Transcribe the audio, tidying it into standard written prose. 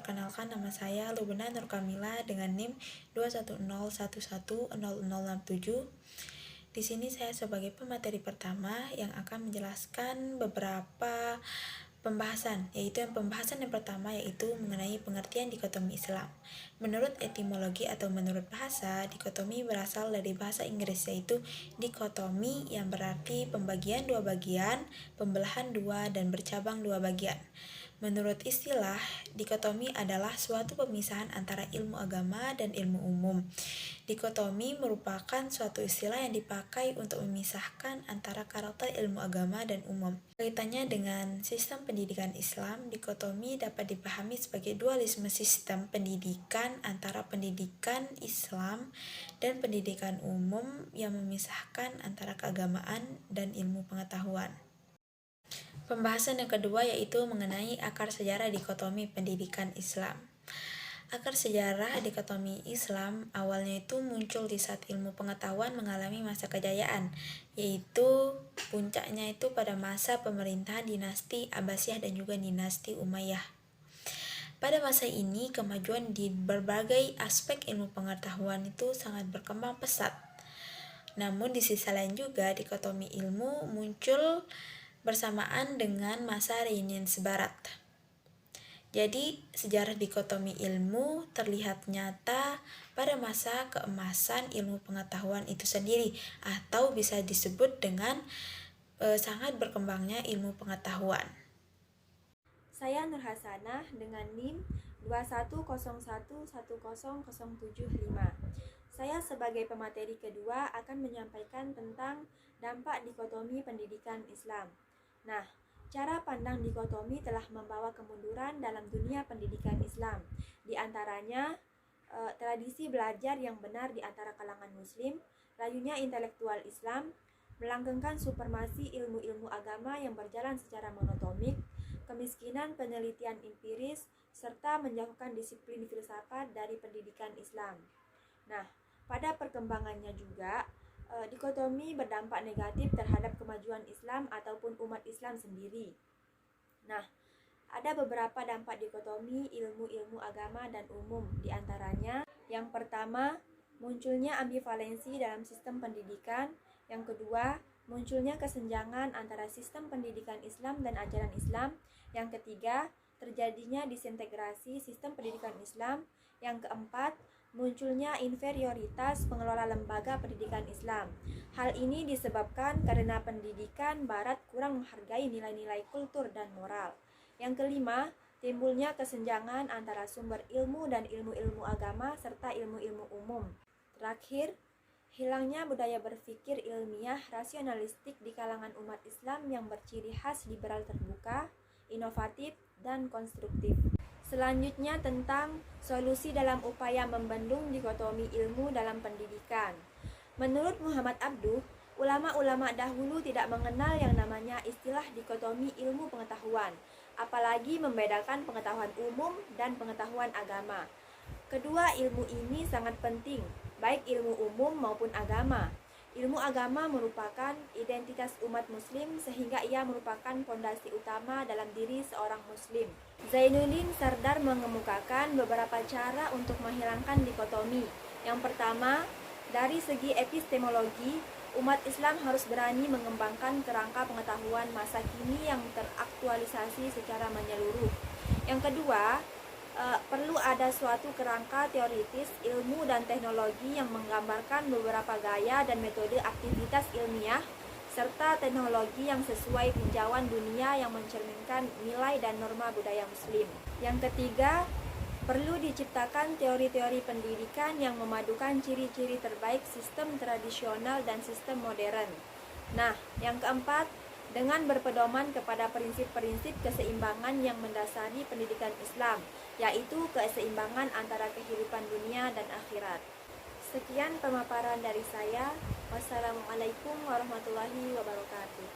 perkenalkan nama saya Lubna Nur Kamila dengan NIM 210110067. Di sini saya sebagai pemateri pertama yang akan menjelaskan beberapa pembahasan, yaitu pembahasan yang pertama yaitu mengenai pengertian dikotomi Islam. Menurut etimologi atau menurut bahasa, dikotomi berasal dari bahasa Inggris yaitu dikotomi yang berarti pembagian dua bagian, pembelahan dua, dan bercabang dua bagian. Menurut istilah, dikotomi adalah suatu pemisahan antara ilmu agama dan ilmu umum. Dikotomi merupakan suatu istilah yang dipakai untuk memisahkan antara karakter ilmu agama dan umum. Kaitannya dengan sistem pendidikan Islam, dikotomi dapat dipahami sebagai dualisme sistem pendidikan antara pendidikan Islam dan pendidikan umum yang memisahkan antara keagamaan dan ilmu pengetahuan. Pembahasan yang kedua yaitu mengenai akar sejarah dikotomi pendidikan Islam. Akar sejarah dikotomi Islam awalnya itu muncul di saat ilmu pengetahuan mengalami masa kejayaan, yaitu puncaknya itu pada masa pemerintahan dinasti Abbasiyah dan juga dinasti Umayyah. Pada masa ini, kemajuan di berbagai aspek ilmu pengetahuan itu sangat berkembang pesat. Namun di sisi lain juga dikotomi ilmu muncul bersamaan dengan masa Renaissance Barat. Jadi, sejarah dikotomi ilmu terlihat nyata pada masa keemasan ilmu pengetahuan itu sendiri, atau bisa disebut dengan sangat berkembangnya ilmu pengetahuan. Saya Nur Hasanah dengan NIM 210110075. Saya sebagai pemateri kedua akan menyampaikan tentang dampak dikotomi pendidikan Islam. Nah, cara pandang dikotomi telah membawa kemunduran dalam dunia pendidikan Islam. Di antaranya, tradisi belajar yang benar di antara kalangan muslim, rayunya intelektual Islam, melanggengkan supremasi ilmu-ilmu agama yang berjalan secara monotomik, kemiskinan penelitian empiris, serta menjauhkan disiplin filsafat dari pendidikan Islam. Nah, pada perkembangannya juga, dikotomi berdampak negatif terhadap kemajuan Islam ataupun umat Islam sendiri. Nah, ada beberapa dampak dikotomi ilmu-ilmu agama dan umum. Di antaranya, yang pertama, munculnya ambivalensi dalam sistem pendidikan. Yang kedua, munculnya kesenjangan antara sistem pendidikan Islam dan ajaran Islam. Yang ketiga, terjadinya disintegrasi sistem pendidikan Islam. Yang keempat, munculnya inferioritas pengelola lembaga pendidikan Islam. Hal ini disebabkan karena pendidikan Barat kurang menghargai nilai-nilai kultur dan moral. Yang kelima, timbulnya kesenjangan antara sumber ilmu dan ilmu-ilmu agama serta ilmu-ilmu umum. Terakhir, hilangnya budaya berpikir ilmiah rasionalistik di kalangan umat Islam yang berciri khas liberal terbuka, inovatif, dan konstruktif. Selanjutnya tentang solusi dalam upaya membendung dikotomi ilmu dalam pendidikan. Menurut Muhammad Abduh, ulama-ulama dahulu tidak mengenal yang namanya istilah dikotomi ilmu pengetahuan, apalagi membedakan pengetahuan umum dan pengetahuan agama. Kedua ilmu ini sangat penting, baik ilmu umum maupun agama. Ilmu agama merupakan identitas umat muslim sehingga ia merupakan fondasi utama dalam diri seorang muslim. Zainuddin Sardar mengemukakan beberapa cara untuk menghilangkan dikotomi. Yang pertama, dari segi epistemologi, umat Islam harus berani mengembangkan kerangka pengetahuan masa kini yang teraktualisasi secara menyeluruh. Yang kedua, perlu ada suatu kerangka teoritis ilmu dan teknologi yang menggambarkan beberapa gaya dan metode aktivitas ilmiah serta teknologi yang sesuai tinjauan dunia yang mencerminkan nilai dan norma budaya muslim. Yang ketiga, perlu diciptakan teori-teori pendidikan yang memadukan ciri-ciri terbaik sistem tradisional dan sistem modern. Nah, yang keempat, dengan berpedoman kepada prinsip-prinsip keseimbangan yang mendasari pendidikan Islam, yaitu keseimbangan antara kehidupan dunia dan akhirat. Sekian pemaparan dari saya. Wassalamualaikum warahmatullahi wabarakatuh.